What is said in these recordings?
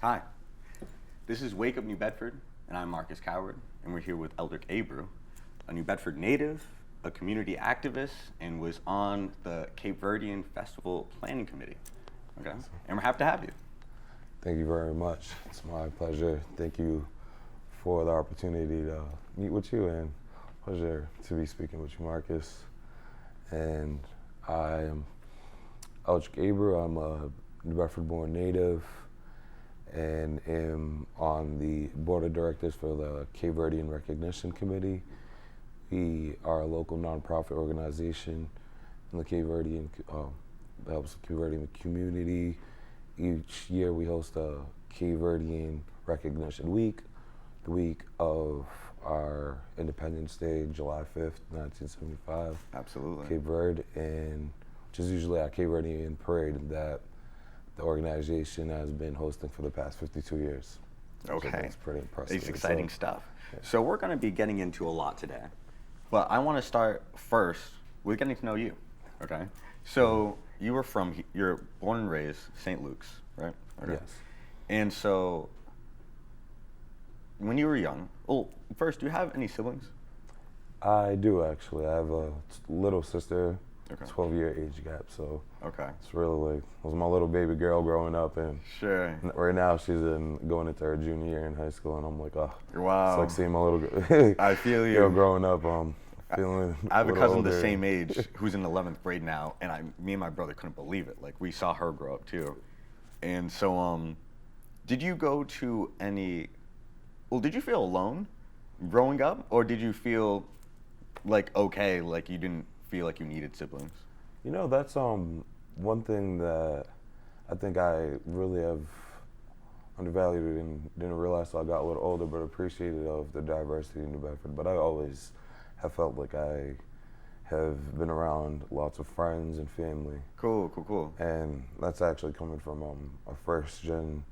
Hi, this is Wake Up New Bedford, and I'm Marcus Coward, and we're here with Eldric Abreau, a New Bedford native, a community activist, and was on the Cape Verdean Festival Planning Committee. Okay, and we're happy to have you. Thank you very much. It's my pleasure. Thank you for the opportunity to meet with you, and pleasure to be speaking with you, Marcus. And I am Eldric Abreau. I'm a New Bedford-born native and am on the board of directors for the Cape Verdean Recognition Committee. We are a local nonprofit organization in the Cape Verdean that helps the Cape Verdean community. Each year we host a Cape Verdean Recognition Week, the week of our Independence Day, July 5th, 1975. Absolutely. Cape Verde, and which is usually our Cape Verdean parade that the organization has been hosting for the past 52 years. Okay. So that's pretty impressive. It's exciting stuff. Yeah. So we're going to be getting into a lot today, but I want to start first with getting to know you. Okay. So you're born and raised St. Luke's, right? Okay. Yes. And so when you were young, well, first, do you have any siblings? I do actually. I have a little sister, Okay. 12-year age gap, so Okay. it's really like, was my little baby girl growing up, and Sure. right now she's going into her junior year in high school, and I'm like, oh, Wow. it's like seeing my little girl, I feel you. girl growing up. Feeling I have a little cousin older. the same age who's in 11th grade now, and me and my brother couldn't believe it. Like, we saw her grow up too. And so, did you go to did you feel alone growing up, or did you feel like okay, like you didn't feel like you needed siblings? You know, that's one thing that I think I really have undervalued and didn't realize till I got a little older, but appreciated of the diversity in New Bedford. But I always have felt like I have been around lots of friends and family. Cool. And that's actually coming from a first-gen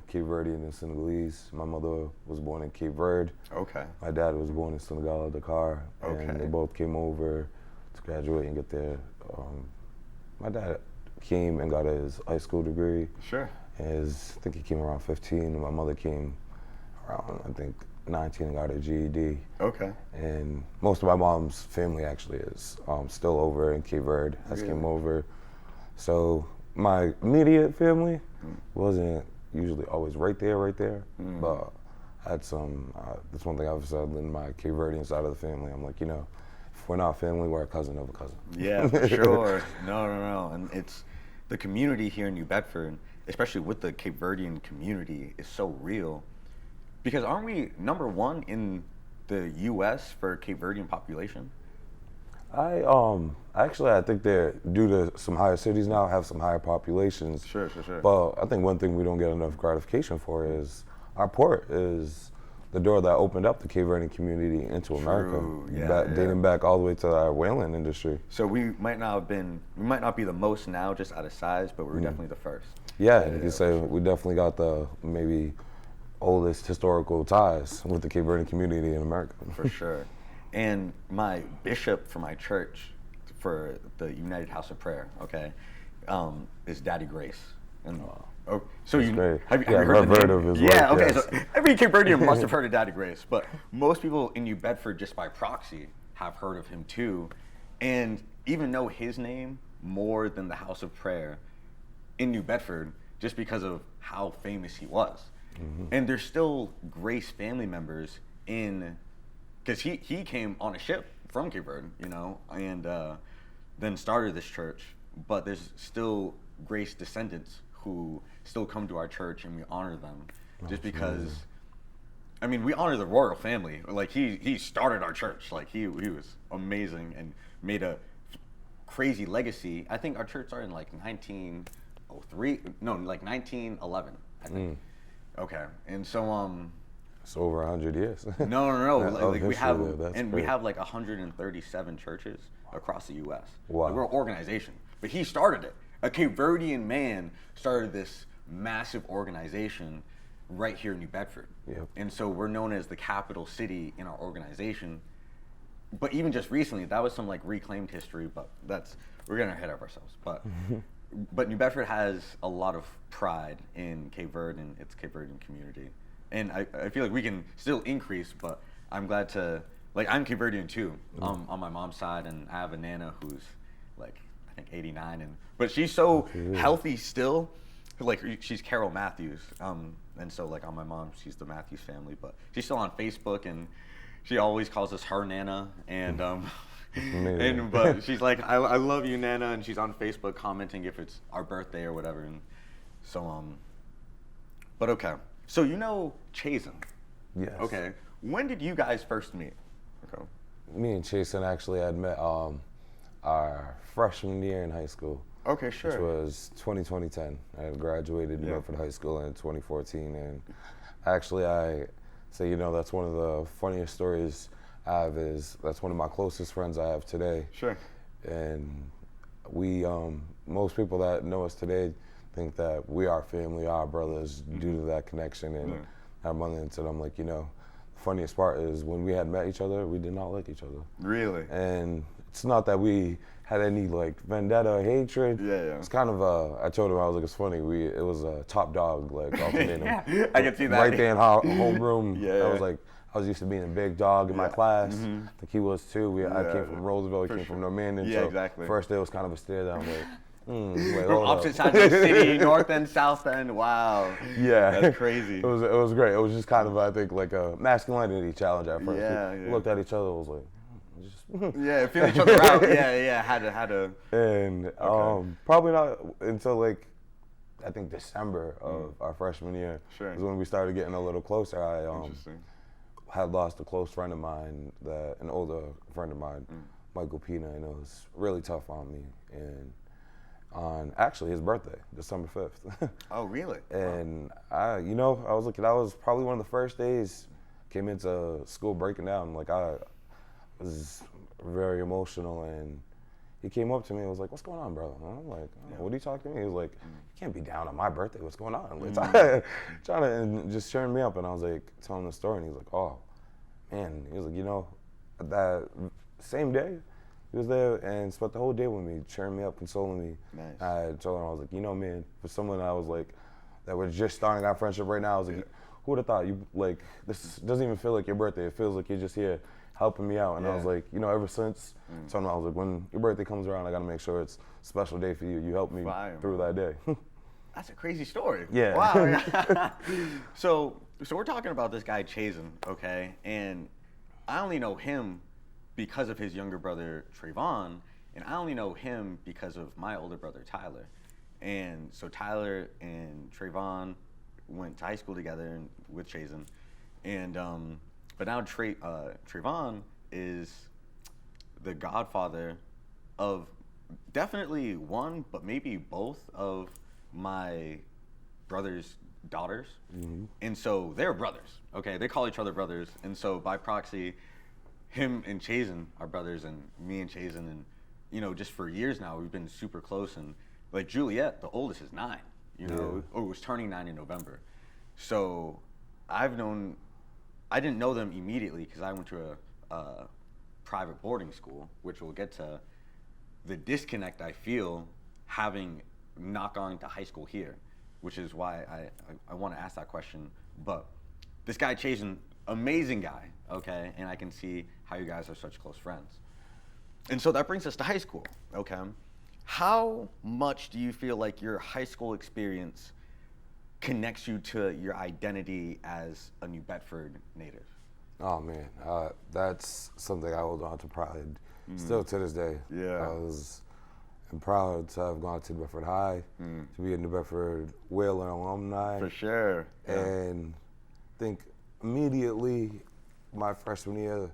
Cape Verdean and Senegalese. My mother was born in Cape Verde. Okay. My dad was born in Senegal, Dakar, Okay. and they both came over to graduate and get their. My dad came and got his high school degree. Sure. I think he came around 15, and my mother came around, I think, 19 and got her GED. Okay. And most of my mom's family actually is still over in Cape Verde, Really? came over. So my immediate family wasn't usually always right there, but I had some, that's one thing I've said in my Cape Verdean side of the family. I'm like, if we're not family, we're a cousin of a cousin. Yeah, for sure. No. And it's the community here in New Bedford, especially with the Cape Verdean community, is so real. Because aren't we number one in the U.S. for Cape Verdean population? I think they're, due to some higher cities now, have some higher populations. Sure. But I think one thing we don't get enough gratification for is our port is the door that opened up the Cape Verdean community into America, dating back all the way to our whaling industry. So we might not be the most now just out of size, but we were definitely the first. Yeah, you can say we definitely got the maybe oldest historical ties with the Cape Verdean community in America. For sure. And my bishop for my church, for the United House of Prayer, okay, is Daddy Grace. And so great. Have you I've heard of his work? Yeah, work, okay. yes. So every Cape Verdean must have heard of Daddy Grace, but most people in New Bedford, just by proxy, have heard of him too, and even know his name more than the House of Prayer in New Bedford, just because of how famous he was. Mm-hmm. And there's still Grace family members because he came on a ship from Cape Verde, and then started this church. But there's still Grace descendants who still come to our church, and we honor them, just because. I mean, we honor the royal family. Like he started our church. Like he was amazing and made a crazy legacy. I think our church started in like 1911. I think. Okay, and so It's over 100 years. No. Like we have, we great. have like 137 churches across the U.S. Wow. Like, we're an organization, but he started it. A Cape Verdean man started this massive organization right here in New Bedford. Yep. And so we're known as the capital city in our organization. But even just recently, that was some like reclaimed history. But we're getting ahead of ourselves. But but New Bedford has a lot of pride in Cape Verde and its Cape Verdean community. And I feel like we can still increase, but I'm glad to, like, I'm Cape Verdean too, on my mom's side, and I have a Nana who's like, I think 89, but she's so healthy still. Like, she's Carol Matthews, and so like on my mom, she's the Matthews family, but she's still on Facebook, and she always calls us her Nana, and but she's like, I love you, Nana, and she's on Facebook commenting if it's our birthday or whatever, and so but okay, so you know Chazen. Yes. Okay, when did you guys first meet? Okay. Me and Chasen actually had met our freshman year in high school. Okay, sure. Which was 2010. I had graduated New Bedford High School in 2014, and actually I say, you know, that's one of the funniest stories I have. Is that's one of my closest friends I have today. Sure. And we, most people that know us today think that we are family, our brothers, due to that connection and our mother. And so I'm like, you know, the funniest part is when we had met each other, we did not like each other. Really? And it's not that we had any like vendetta or hatred. Yeah. It's kind of I told him, I was like, it's funny. It was a top dog like ultimatum. Yeah, I can see that. Right there in homeroom. Yeah. I was used to being a big dog in my class. I think he was too. I came from Roosevelt. He came from Normandy. Yeah, so exactly. First day was kind of a stare down. Like, from opposite sides of the city, north end, south end. Wow. Yeah. That's crazy. It was great. It was just kind of, I think, like a masculinity challenge at first. Yeah. We looked at each other. It was like. Yeah, feel each other out. Yeah, had to. And probably not until like, I think December of our freshman year was when we started getting a little closer. I had lost a close friend of mine, an older friend of mine, Michael Pina, and it was really tough on me. And on actually his birthday, December 5th. Oh, really? And I was looking. That was probably one of the first days came into school breaking down. Like I was very emotional, and he came up to me and was like, "What's going on, bro?" And I'm like, "What are you talking to me?" He was like, "You can't be down on my birthday. What's going on?" Like, trying to and just cheering me up, and I was like telling the story, and he was like, "Oh, man." He was like, "You know, that same day, he was there and spent the whole day with me, cheering me up, consoling me." Nice. I told him, I was like, "You know, man, for someone I was like that was just starting our friendship right now, I was like, who would have thought you like this doesn't even feel like your birthday. It feels like you're just here." Helping me out, and I was like, you know, ever since, I was like, when your birthday comes around, I gotta make sure it's a special day for you. You helped me through that day. That's a crazy story. Yeah. Wow. So we're talking about this guy Chazen, okay, and I only know him because of his younger brother Trayvon, and I only know him because of my older brother Tyler, and so Tyler and Trayvon went to high school together with Chazen, and but now Trayvon is the godfather of definitely one, but maybe both of my brother's daughters. And so they're brothers, okay? They call each other brothers. And so by proxy, him and Chazen are brothers, and me and Chazen, and, you know, just for years now, we've been super close. And like Juliet, the oldest, is 9, you know, or was turning 9 in November. So I didn't know them immediately because I went to a private boarding school, which we'll get to the disconnect I feel having not gone to high school here, which is why I want to ask that question. But this guy Chazen, amazing guy, okay? And I can see how you guys are such close friends. And so that brings us to high school, okay? How much do you feel like your high school experience connects you to your identity as a New Bedford native? Oh man, that's something I hold on to pride still to this day. Yeah. I'm proud to have gone to New Bedford High, to be a New Bedford Whaler alumni. For sure. Yeah. And I think immediately my freshman year,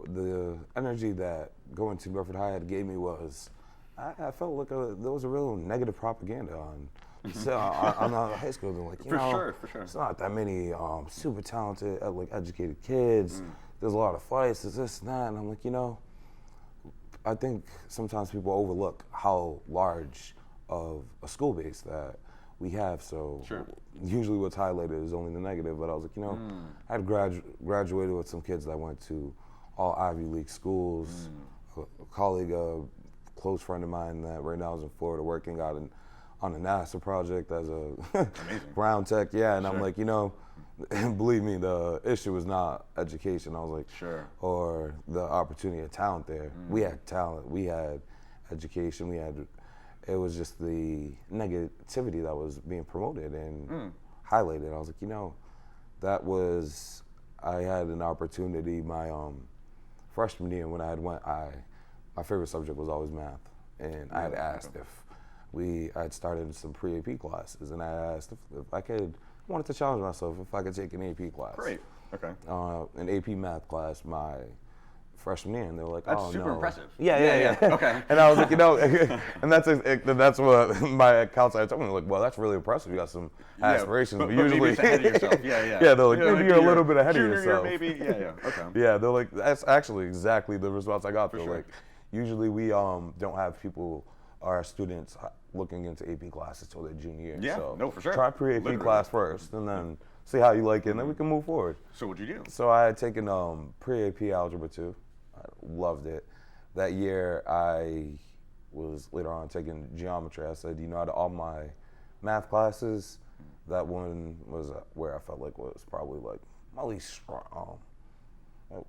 the energy that going to New Bedford High had gave me was, I felt like there was a real negative propaganda on high school. Like, For sure. It's not that many super talented, educated kids. There's a lot of fights. There's this and that. And I'm like, you know, I think sometimes people overlook how large of a school base that we have. So usually what's highlighted is only the negative. But I was like, you know, I had graduated with some kids that went to all Ivy League schools. A colleague, a close friend of mine that right now is in Florida working, got on a NASA project as a Amazing. ground tech. Yeah, and Sure. I'm like, believe me, the issue was not education. I was like, Sure. or the opportunity of talent there. We had talent, we had education, it was just the negativity that was being promoted and highlighted. I was like, I had an opportunity my freshman year when my favorite subject was always math, and I had asked if I'd started some pre-AP classes, and I asked if I wanted to challenge myself if I could take an AP class. Great. Okay. An AP math class my freshman year, and they were like, That's "Oh, super no." impressive. Yeah. Okay. And I was like, and that's what my counselor told me. Like, well, that's really impressive. You got some aspirations, but maybe usually it's ahead of yourself. Yeah. Yeah, they're like, maybe you're a little bit ahead of junior yourself. Year, maybe. Yeah. Okay. Yeah, they're like, that's actually exactly the response I got. For They're sure. like, usually we don't have our students looking into AP classes till their junior year. Yeah, So no, for sure. try pre-AP Literally. class first, and then see how you like it, and then we can move forward. So what'd you do? So I had taken pre-AP Algebra 2. I loved it. That year, I was later on taking geometry. I said, out of all my math classes, that one was where I felt like was probably like my least strong,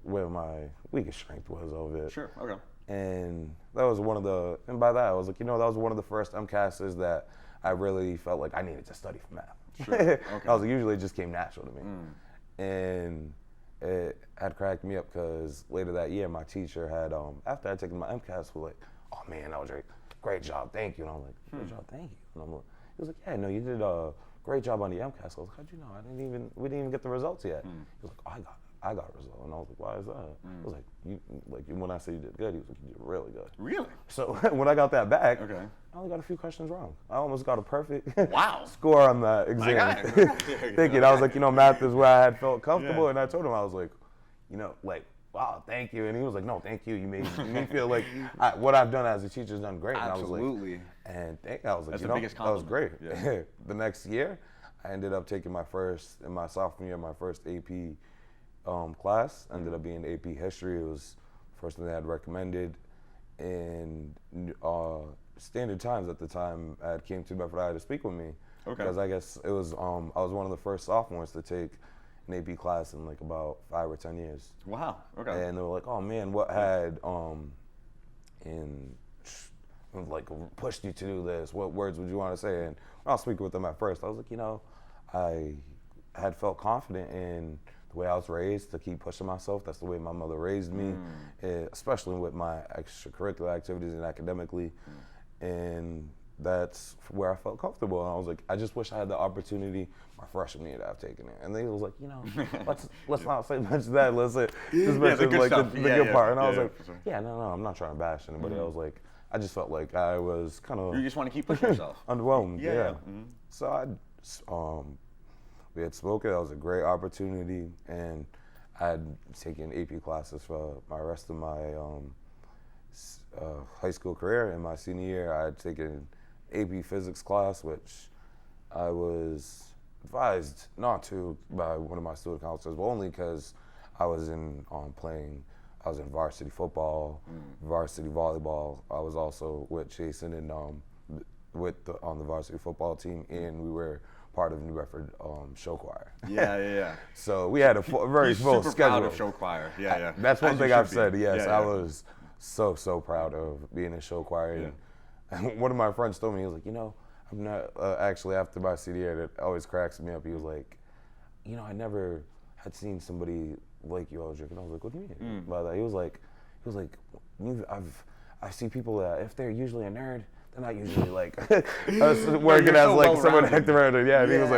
where my weakest strength was of it. Sure. Okay. And that was and by that I was like, that was one of the first MCASs that I really felt like I needed to study for math. Sure. Okay. I was like, usually it just came natural to me. And it had cracked me up because later that year, my teacher had, after I'd taken my MCAS, was like, "Oh man, that was great job, thank you." And I'm like, "Great job, thank you." And he was like, "Yeah, no, you did a great job on the MCAS." I was like, "How'd you know? We didn't even get the results yet." He was like, "Oh, I got a result." And I was like, "Why is that?" I was like, when I said you did good, he was like, "You did really good." Really? So when I got that back, Okay. I only got a few questions wrong. I almost got a perfect Wow. score on that exam. Thinking, I was like, math is where I had felt comfortable, and I told him, I was like, wow, thank you. And he was like, no, thank you. You made me feel like what I've done as a teacher has done great. Absolutely. And I was like, That's the biggest that was great. compliment. Yeah. The next year, I ended up taking in my sophomore year, my first AP class. Ended up being AP history. It was the first thing they had recommended. And Standard Times at the time came to Bedford High to speak with me. Okay. Because I guess it was I was one of the first sophomores to take an AP class in like about 5 or 10 years. Wow. Okay. And they were like, "Oh man, what had pushed you to do this? What words would you want to say?" And when I was speaking with them at first, I was like, I had felt confident in the way I was raised to keep pushing myself. That's the way my mother raised me, especially with my extracurricular activities and academically. And that's where I felt comfortable. And I was like, I just wish I had the opportunity my freshman year to have taken it. And they was like, let's not say much of that. Let's just mention good like stuff. the good part. And I was Yeah, like, for sure. no, I'm not trying to bash anybody. I was like, I just felt like I was kind of You just want to keep pushing yourself. underwhelmed. Yeah. Yeah. So we had spoken. That was a great opportunity, and I had taken AP classes for my rest of my high school career. In my senior year, I had taken AP physics class, which I was advised not to by one of my student counselors, but only because I was in varsity football, varsity volleyball. I was also with Jason and on the varsity football team, and we were part of New Bedford show choir. Yeah. So we had a very full super schedule. proud of show choir. Yeah. That's one As thing you I've should said. be. Yes, Yeah. I was so proud of being in show choir. And one of my friends told me, he was like, I'm not actually after my senior year, it always cracks me up. He was like, I never had seen somebody like you, Eldric. And I was like, what do you mean by that? He was like, I see people that if they're usually a nerd, they're not usually like working as like someone acting around it. Yeah, and he was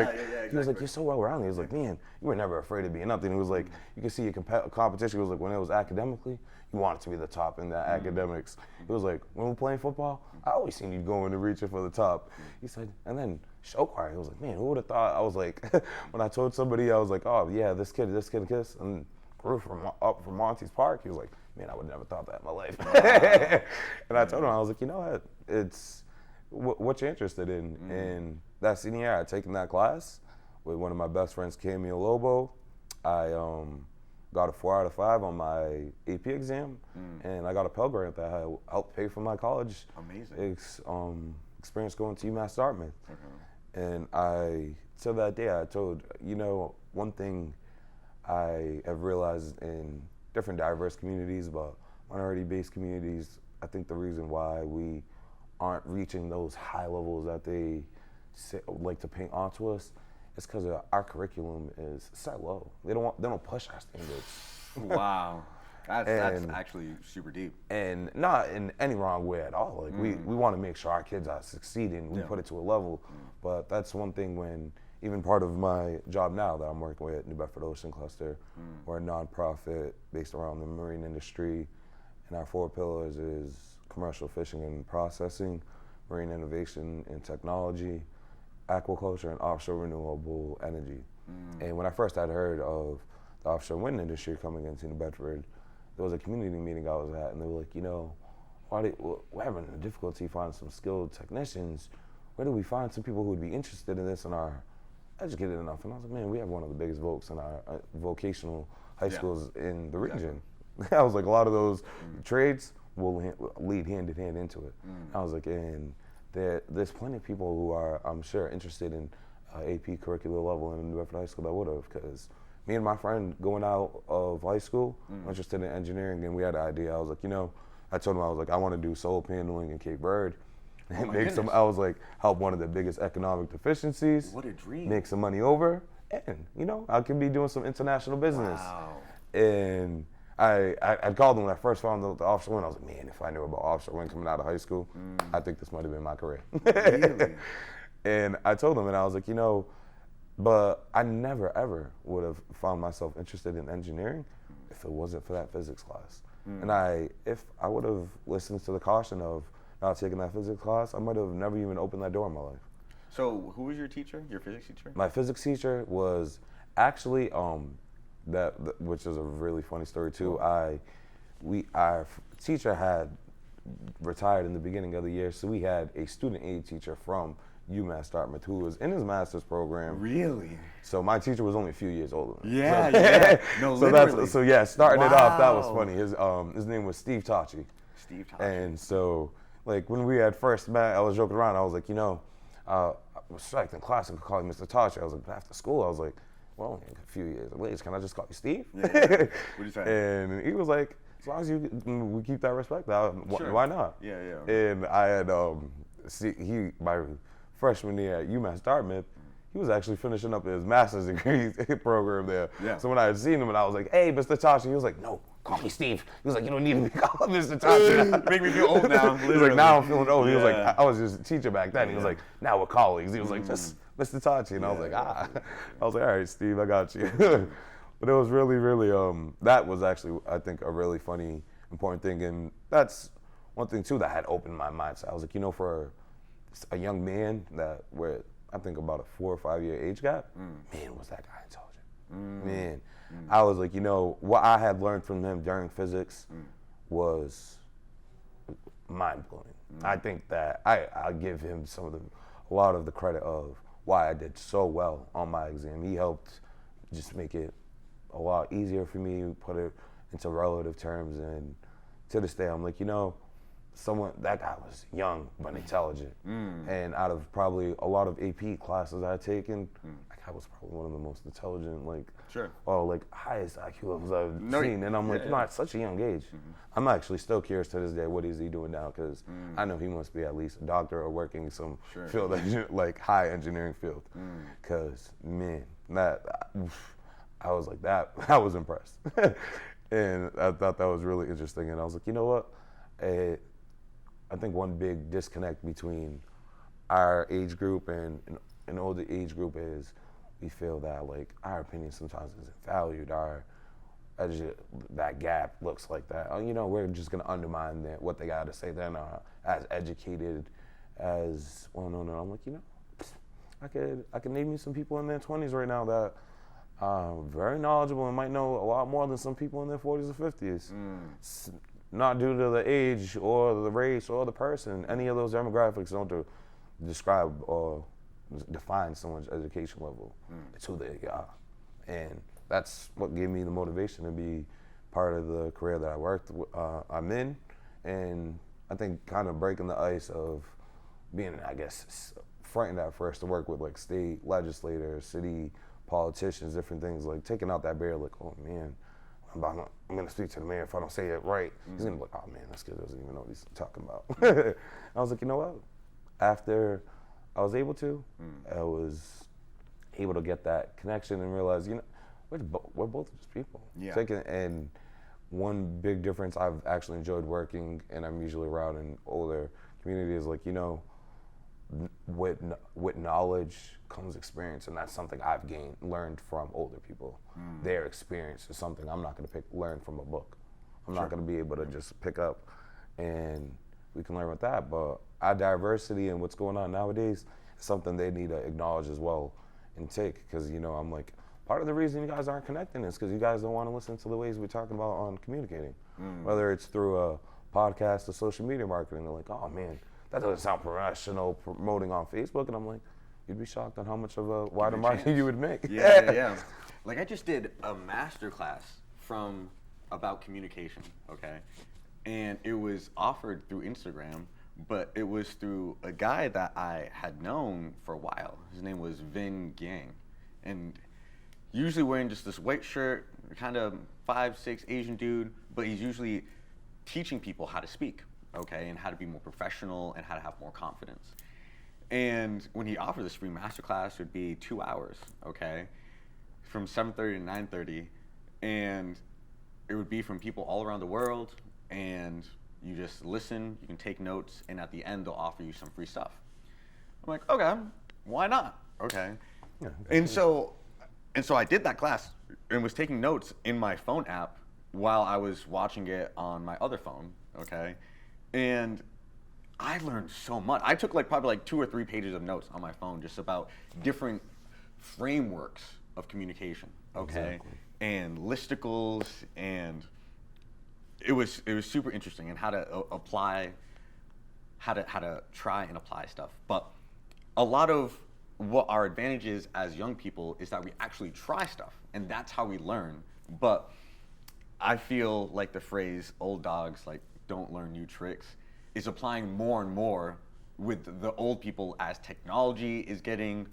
like, you're so well rounded. He was like, man, you were never afraid of being nothing. He was like, you can see your competition. He was like, when it was academically, you wanted to be the top in that academics. He was like, when we're playing football, I always seen you going and reaching for the top. He said, and then show choir. He was like, man, who would have thought? I was like, when I told somebody, I was like, oh yeah, this kid, and grew up from Monty's Park. He was like, man, I would never thought that in my life. And I told him, I was like, what? It's what you're interested in. And that senior year, I had taken that class with one of my best friends, Camille Lobo. I got a 4 out of 5 on my AP exam, and I got a Pell Grant that helped pay for my college Amazing. experience going to UMass Dartmouth. And till that day, I told, one thing I have realized in different diverse communities, but minority-based communities, I think the reason why we aren't reaching those high levels that they like to paint onto us is because our curriculum is set low. They don't push our standards. Wow. That's actually super deep. And not in any wrong way at all. Like we want to make sure our kids are succeeding. We put it to a level. But that's one thing when, even part of my job now that I'm working with New Bedford Ocean Cluster, we're a nonprofit based around the marine industry. And our 4 pillars is commercial fishing and processing, marine innovation and technology, aquaculture, and offshore renewable energy. And when I first had heard of the offshore wind industry coming into New Bedford, there was a community meeting I was at, and they were like, we're having a difficulty finding some skilled technicians. Where do we find some people who would be interested in this and are educated enough? And I was like, man, we have one of the biggest vocs in our vocational high schools in the region. I was like, a lot of those trades will lead hand in hand into it. I was like, and there's plenty of people who are, I'm sure, interested in AP curricular level in New Bedford High School that would have, because me and my friend going out of high school, interested in engineering, and we had an idea. I was like, I told him, I was like, I want to do solar paneling in Cape Verde and make some, I was like, help one of the biggest economic deficiencies. What a dream. Make some money over, and, I could be doing some international business. Wow. And I called him when I first found the offshore wind. I was like, man, if I knew about offshore wind coming out of high school, I think this might have been my career. Really? And I told him, and I was like, but I never, ever would have found myself interested in engineering if it wasn't for that physics class. And if I would have listened to the caution of not taking that physics class, I might have never even opened that door in my life. So who was your teacher, your physics teacher? My physics teacher was actually, which is a really funny story too. Our teacher had retired in the beginning of the year, so we had a student aid teacher from UMass Dartmouth who was in his master's program. Really? So my teacher was only a few years older than me. Yeah. No, so literally. Starting it off, that was funny. His name was Steve Tachi. Steve Tachi. And so, like, when we had first met, I was joking around. I was like, I was psyched in class and could call him Mr. Tachi. I was like, but after school, I was like, well, a few years of age, can I just call you Steve? Yeah. What did you say? And he was like, as long as we keep that respect, why not? Yeah. And I had, my freshman year at UMass Dartmouth, he was actually finishing up his master's degree program there. Yeah. So when I had seen him and I was like, hey, Mr. Tachi, he was like, no, call me Steve. He was like, you don't need to be called Mr. Tachi. Make me feel old now. He was like, now I'm feeling old. Yeah. He was like, I was just a teacher back then. He was like, now we're colleagues. He was like, just Mr. Tachi. And I was like, I was like, all right, Steve, I got you. But it was really, really, that was actually, I think, a really funny, important thing. And that's one thing, too, that had opened my mind. So I was like, for a young man where I think about a 4 or 5 year age gap, man, was that guy intelligent. Man, I was like, what I had learned from him during physics was mind-blowing. I think that I give him a lot of the credit of why I did so well on my exam. He helped just make it a lot easier for me, put it into relative terms, and to this day, I'm like, that guy was young but intelligent. And out of probably a lot of AP classes I've taken, that guy was probably one of the most intelligent, highest IQ levels I've seen. And I'm like, at such a young age. I'm actually still curious to this day, what is he doing now? Because I know he must be at least a doctor or working in some field, like high engineering field. Because, man, I was like that. I was impressed. And I thought that was really interesting. And I was like, you know what? I think one big disconnect between our age group and an older age group is we feel that like our opinion sometimes isn't valued. That gap looks like that. We're just gonna undermine what they got to say. They're not as educated as well. No. I'm like, I could name you some people in their 20s right now that are very knowledgeable and might know a lot more than some people in their 40s or 50s. Not due to the age or the race or the person. Any of those demographics don't describe or define someone's education level. It's who they are. And that's what gave me the motivation to be part of the career that I'm in. And I think kind of breaking the ice of being, I guess, frightened at first to work with like state legislators, city politicians, different things, like taking out that barrier, like, oh man, I'm gonna speak to the mayor. If I don't say it right, he's gonna be like, oh man, this kid doesn't even know what he's talking about. I was like, you know what? After I was able to, I was able to get that connection and realize, you know, we're both just people. Yeah. And one big difference I've actually enjoyed working, and I'm usually around in older communities, like, you know, with knowledge comes experience, and that's something I've learned from older people. Their experience is something I'm not going to learn from a book. I'm not going to be able to just pick up, and we can learn with that. But our diversity and what's going on nowadays is something they need to acknowledge as well and take, because, you know, I'm like, part of the reason you guys aren't connecting is because you guys don't want to listen to the ways we're talking about on communicating, whether it's through a podcast or social media marketing. They're like, oh man, that doesn't sound professional promoting on Facebook. And I'm like, you'd be shocked on how much of a wider market you would make. Yeah. Like, I just did a master class about communication, okay? And it was offered through Instagram, but it was through a guy that I had known for a while. His name was Vin Gang. And usually wearing just this white shirt, kind of 5'6" Asian dude, but he's usually teaching people how to speak, okay, and how to be more professional and how to have more confidence. And when he offered this free masterclass, it would be 2 hours, okay, from 7:30 to 9:30, and it would be from people all around the world, and you just listen, you can take notes, and at the end they'll offer you some free stuff. I'm like, okay, why not? Okay. Yeah, and so I did that class and was taking notes in my phone app while I was watching it on my other phone, okay? And I learned so much. I took probably 2 or 3 pages of notes on my phone just about different frameworks of communication, okay? Exactly. And listicles, and it was super interesting, and how to try and apply stuff. But a lot of what our advantage is as young people is that we actually try stuff, and that's how we learn. But I feel like the phrase "old dogs don't learn new tricks" is applying more and more with the old people as technology is getting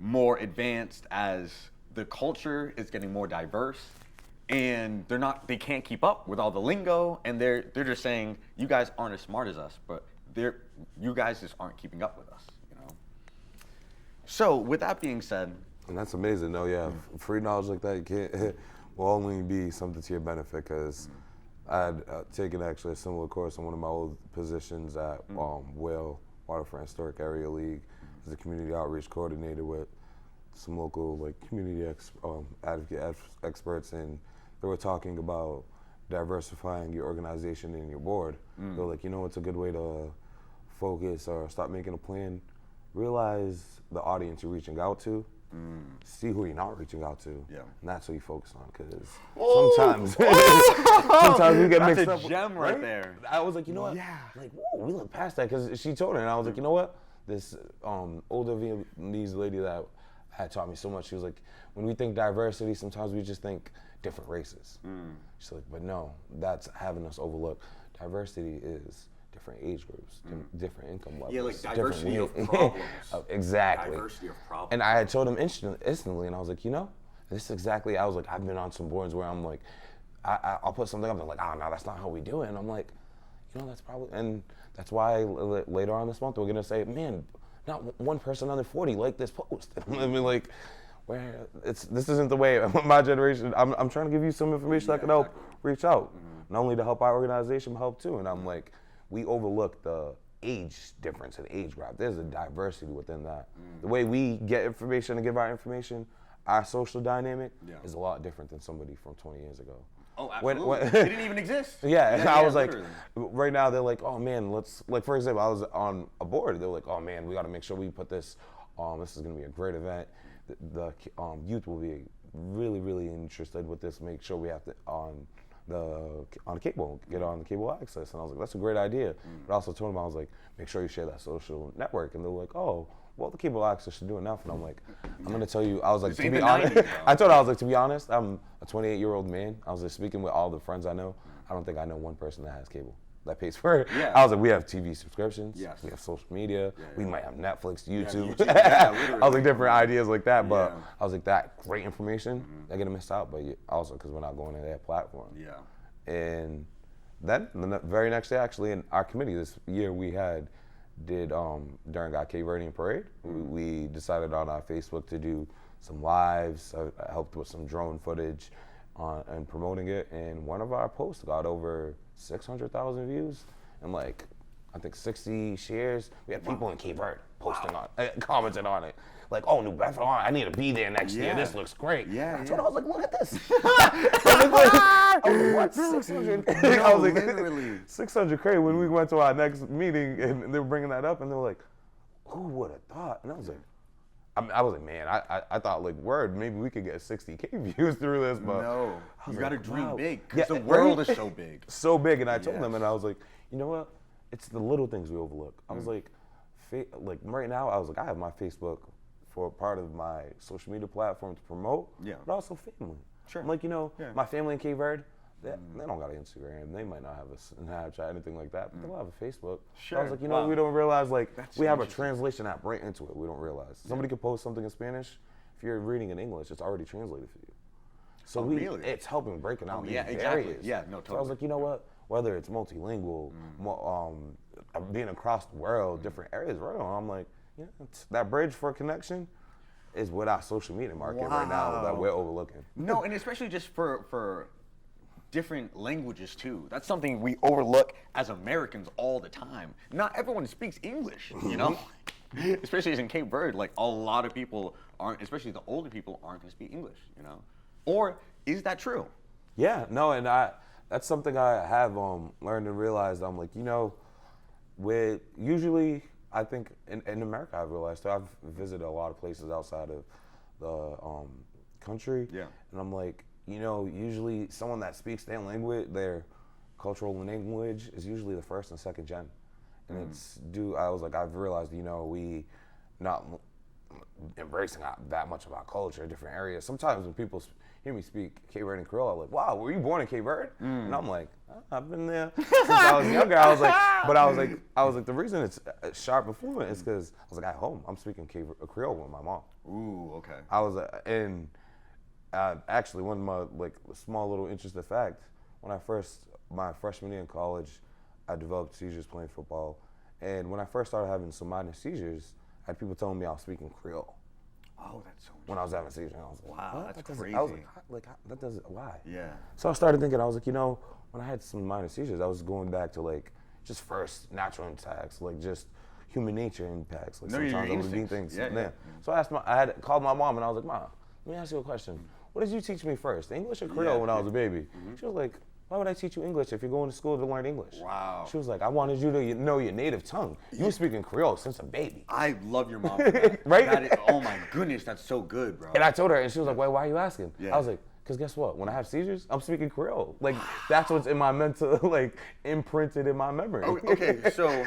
more advanced, as the culture is getting more diverse, and they can't keep up with all the lingo, and they're just saying, you guys aren't as smart as us, but you guys just aren't keeping up with us, you know. So with that being said, and that's amazing. No, yeah, free knowledge like that, you can't will only be something to your benefit, because I had taken actually a similar course in one of my old positions at Whale Waterfront Historic Area League as a community outreach coordinator with some local community advocate experts, and they were talking about diversifying your organization and your board. They're like, you know, it's a good way to focus or start making a plan. Realize the audience you're reaching out to. See who you're not reaching out to, and that's what you focus on. Because sometimes we get mixed up. That's a gem right there. I was like, you know what? Yeah. Like, whoa, we look past that, because she told her, and I was like, you know what? This older Vietnamese lady that had taught me so much. She was like, when we think diversity, sometimes we just think different races. She's like, but no, that's having us overlook. Diversity is different age groups, different income levels. Yeah, like diversity of problems. Exactly. Diversity of problems. And I had told him instantly, and I was like, you know, this is exactly, I was like, I've been on some boards where I'm like, I'll put something up, and they're like, oh, no, that's not how we do it. And I'm like, you know, that's probably, and that's why later on this month, we're going to say, man, not one person under 40 liked this post. I mean, like, this isn't the way my generation, I'm trying to give you some information that can help reach out, not only to help our organization, but help too. And I'm like, we overlook the age difference and age gap. There's a diversity within that. The way we get information and give our information, our social dynamic is a lot different than somebody from 20 years ago. Oh, absolutely. It didn't even exist. Yeah, I was literally. like, right now they're like, oh man, let's, like for example, I was on a board. They're like, oh man, we got to make sure we put this. This is going to be a great event. The youth will be really, really interested with this. Make sure we have to on the cable, get on the cable access. And I was like, that's a great idea. But I also told them, I was like, make sure you share that social network. And they're like, oh, well, the cable access should do enough. And I'm like, I'm going to tell you, I was like, to be honest, I told her, I was like, to be honest, I'm a 28-year-old man. I was just speaking with all the friends I know. I don't think I know one person that has cable. that pays for it. Yeah. I was like, we have TV subscriptions. Yes. We have social media. Yeah, We yeah. might have Netflix, YouTube. YouTube. Yeah, literally. I was like, different ideas like that. But Yeah. I was like, that great information, they're going to miss out. But also because we're not going to their platform. Yeah. And then the very next day, actually, in our committee this year, we did during our Cape Verdean parade, we decided on our Facebook to do some lives. I helped with some drone footage and promoting it, and one of our posts got over 600,000 views and like I think 60 shares. We had people in Cape Verde posting on commenting on it. Like, oh, New Bedford, I need to be there next year. This looks great. Yeah, That's what I was like, look at this. I was like, what, 600? I was like, literally. 600 crazy. When we went to our next meeting and they were bringing that up and they were like, who would have thought? And I was like, I was like, man, I thought like, word, maybe we could get 60K views through this, but No, you like, got to dream wow. big because the right? world is so big. So big, and I told them, Yes. and I was like, you know what? It's the little things we overlook. I was like right now, I was like, I have my Facebook for part of my social media platform to promote, but also family. Sure. I'm like, my family in Cape Verde, they don't got an Instagram. They might not have a Snapchat, anything like that, but they'll have a Facebook. Sure. I was like, we don't realize, like, That's we have a interesting. translation app right into it. We don't realize. Somebody could post something in Spanish. If you're reading in English, it's already translated for you. So really? it's helping breaking out these exactly. barriers. Yeah, no, totally. So I was like, you know what? Whether it's multilingual, being across the world, different areas, right on, I'm like, it's that bridge for connection is what our social media market right now that we're overlooking. No, and especially just for different languages too. That's something we overlook as Americans all the time. Not everyone speaks English, especially as in Cape Verde. Like a lot of people aren't, especially the older people, aren't going to speak English. Or is that true? Yeah, no, and that's something I have learned and realized. I'm like, with usually, I think in America I've realized too, I've visited a lot of places outside of the country. Yeah. And I'm like, usually someone that speaks their language, their cultural language is usually the first and second gen. And I've realized, we not embracing that much of our culture in different areas. Sometimes when people hear me speak Cape Verdean Creole, I'm like, wow, were you born in Cape Verde? And I'm like, I've been there since I was younger. I was like, the reason it's sharp and fluent is because I was like, at home, I'm speaking Creole with my mom. Ooh, okay. I was, actually, one of my, small little interesting fact, my freshman year in college, I developed seizures playing football. And when I first started having some minor seizures, I had people telling me I was speaking Creole. Oh, that's so interesting. When I was having seizures, I was like, wow, what? that's crazy. I was like, that doesn't, why? Yeah. So I started thinking, I was like, when I had some minor seizures, I was going back to just first natural impacts, just human nature impacts. Sometimes I would be things. Yeah. So I had called my mom and I was like, Mom, let me ask you a question. What did you teach me first, English or Creole when I was a baby? She was like, why would I teach you English if you're going to school to learn English? Wow. She was like, I wanted you to know your native tongue. You were speaking Creole since a baby. I love your mom for that. Right? Oh my goodness, that's so good, bro. And I told her, and she was like, why are you asking? Yeah. I was like, because guess what? When I have seizures, I'm speaking Creole. That's what's in my mental, imprinted in my memory. Okay, so,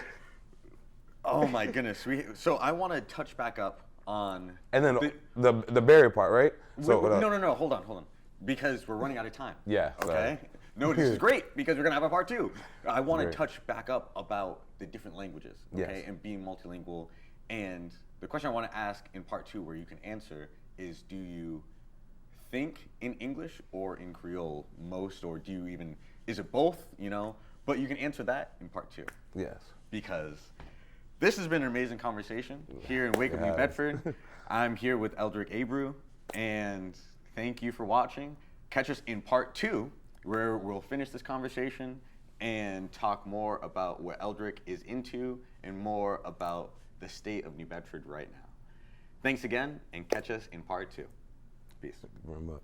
oh my goodness. So I want to touch back up on... And then the barrier part, right? No, hold on. Because we're running out of time. Yeah. Okay? Sorry. No, this is great because we're going to have a part two. I want to touch back up about the different languages, okay, Yes. and being multilingual. And the question I want to ask in part two where you can answer is, do you think in English or in Creole most, or do you even, is it both, But you can answer that in part two. Yes. Because this has been an amazing conversation here in Wake Up New Bedford. I'm here with Eldric Abreau, and thank you for watching. Catch us in part two, where we'll finish this conversation and talk more about what Eldric is into and more about the state of New Bedford right now. Thanks again, and catch us in part two. Peace. Thank you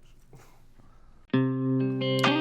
very much.